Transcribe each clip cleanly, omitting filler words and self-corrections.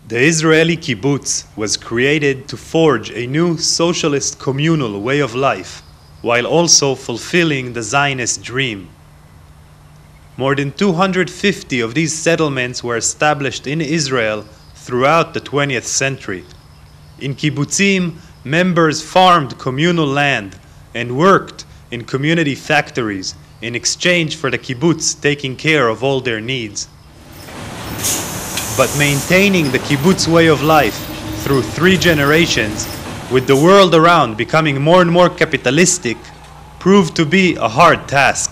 The Israeli kibbutz was created to forge a new socialist communal way of life, while also fulfilling the Zionist dream. More than 250 of these settlements were established in Israel throughout the 20th century. In kibbutzim, members farmed communal land and worked in community factories in exchange for the kibbutz taking care of all their needs. But maintaining the kibbutz way of life through 3 generations, with the world around becoming more and more capitalistic, proved to be a hard task.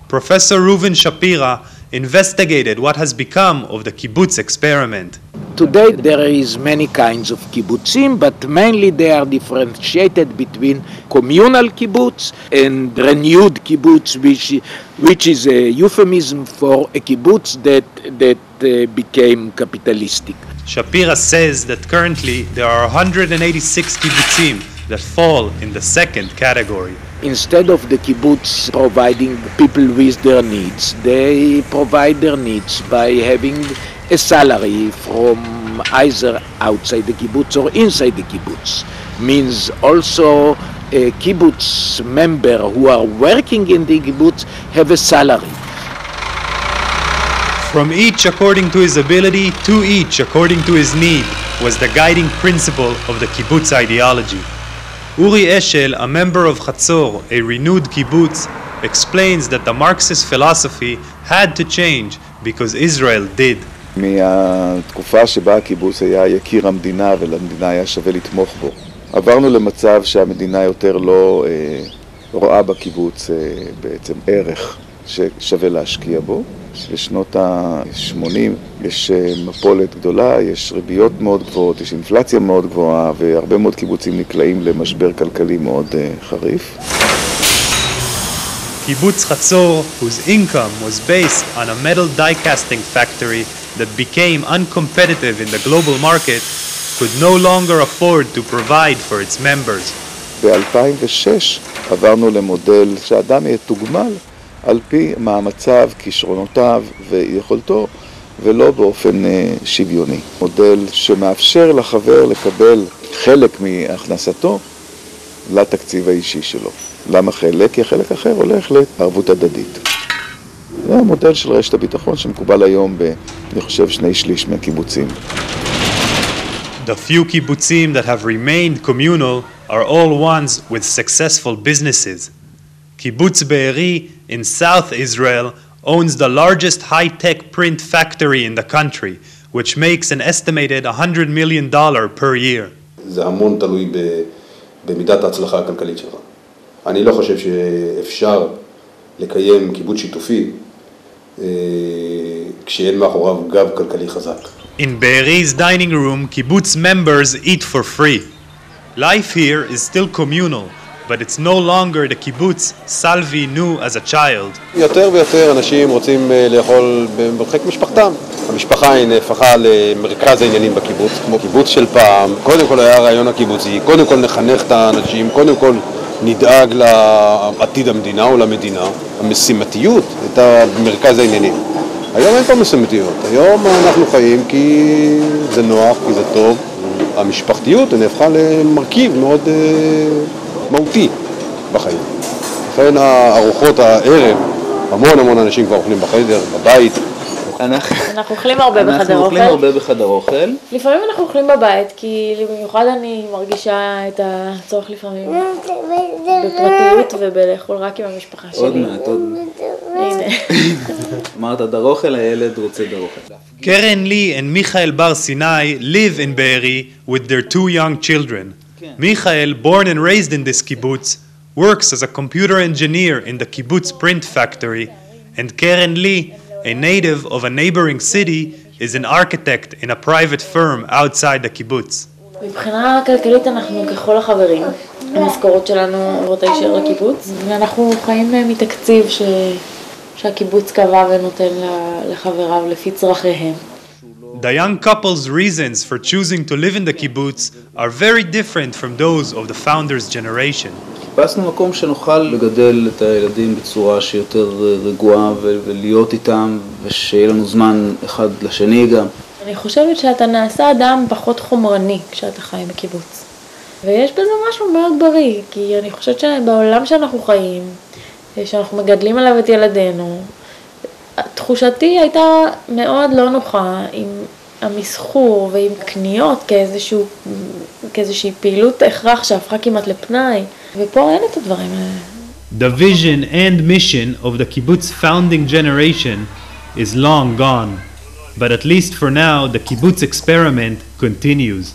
Professor Reuven Shapira investigated what has become of the kibbutz experiment. Today there is many kinds of kibbutzim, but mainly they are differentiated between communal kibbutz and renewed kibbutz, which is a euphemism for a kibbutz that became capitalistic. Shapira says that currently there are 186 kibbutzim that fall in the second category. Instead of the kibbutz providing people with their needs, they provide their needs by having a salary from either outside the kibbutz or inside the kibbutz. Means also a kibbutz member who are working in the kibbutz have a salary. From each according to his ability to each according to his need was the guiding principle of the kibbutz ideology. Uri Eshel, a member of Chatzor, a renewed kibbutz, explains that the Marxist philosophy had to change because Israel did. מהתקופה שבה הקיבוץ היה יקיר המדינה ולמדינה היה שווה לתמוך בו. עברנו למצב שהמדינה יותר לא רואה בקיבוץ בעצם ערך ששווה להשקיע בו. בשנות ה-80 יש מפולת גדולה, יש ריביות מאוד גבוהות, יש אינפלציה מאוד גבוהה והרבה מאוד קיבוצים נקלעים למשבר כלכלי מאוד חריף. Kibbutz Chatzor, whose income was based on a metal die-casting factory that became uncompetitive in the global market, could no longer afford to provide for its members. ב-2006 עברנו למודל שאדם יתוגמל על פי מאמציו, כישרונותיו ויכולתו, ולא באופן שוויוני. מודל שמאפשר לחבר לקבל חלק מהכנסתו לתקציב האישי שלו. למה חלק? כי החלק אחר הולך לערבות הדדית. זה המודל של רשת הביטחון שמקובל היום אני חושב 2/3 מהקיבוצים. The few kibbutzim that have remained communal are all ones with successful businesses. Kibbutz Be'eri in South Israel owns the largest high-tech print factory in the country, which makes an estimated $100 million per year. זה המון תלוי במידת ההצלחה הכלכלית שלך. אני לא חושב שאפשר לקיים קיבוץ שיתופי כשאין מאחוריו גב כלכלי חזק. In Be'eri's dining room, kibbutz members eat for free. Life here is still communal, but it's no longer the kibbutz Salvi knew as a child. יותר ויותר אנשים רוצים לאכול במרחק משפחתם. המשפחה היא נהפכה למרכז העניינים בקיבוץ, כמו קיבוץ של פעם. קודם כל היה הרעיון הקיבוצי, קודם כל נחנך את האנשים, קודם כל נדאג לעתיד המדינה או למדינה. המשימתיות הייתה במרכז העניינים. היום אין פה משימתיות, היום אנחנו חיים כי זה נוח, כי זה טוב. המשפחתיות נהפכה למרכיב מאוד מהותי בחיים. לכן הארוחות הערב, המון אנשים כבר אוכלים בחדר, בבית. אנחנו אוכלים הרבה בחדר אוכל. אנחנו אוכלים הרבה בחדר אוכל. לפעמים אנחנו אוכלים בבית, כי במיוחד אני מרגישה את הצורך לפעמים בפרטיות ובלאכול רק עם המשפחה שלי. עוד מעט. הנה. אמרת דרוכל, הילד רוצה דרוכל. Keren Lee and Michael Bar Sinai live in Be'eri with their 2 young children. Michael, born and raised in this kibbutz, works as a computer engineer in the kibbutz print factory, and Keren Lee, a native of a neighboring city, is an architect in a private firm outside the kibbutz. מבחינה כלכלית אנחנו ככל החברים, המשכורות שלנו עוברות הישר לקיבוץ, ואנחנו חיים מתקציב שהקיבוץ קבע ונותן לחבריו לפי צרכיהם. The young couple's reasons for choosing to live in the kibbutz are very different from those of the founder's generation. חיפשנו מקום שנוכל לגדל את הילדים בצורה שיותר רגועה ולהיות איתם ושיהיה לנו זמן אחד לשני גם. אני חושבת שאתה נעשה אדם פחות חומרני כשאתה חי בקיבוץ. ויש בזה משהו מאוד בריא, כי אני חושבת שבעולם שאנחנו חיים, שאנחנו מגדלים עליו את ילדינו, תחושתי הייתה מאוד לא נוחה עם המסחור ועם קניות כאיזושהי פעילות הכרח שהפכה כמעט לפנאי, ופה אין את הדברים האלה. The vision and mission of the kibbutz founding generation is long gone, but at least for now the kibbutz experiment continues.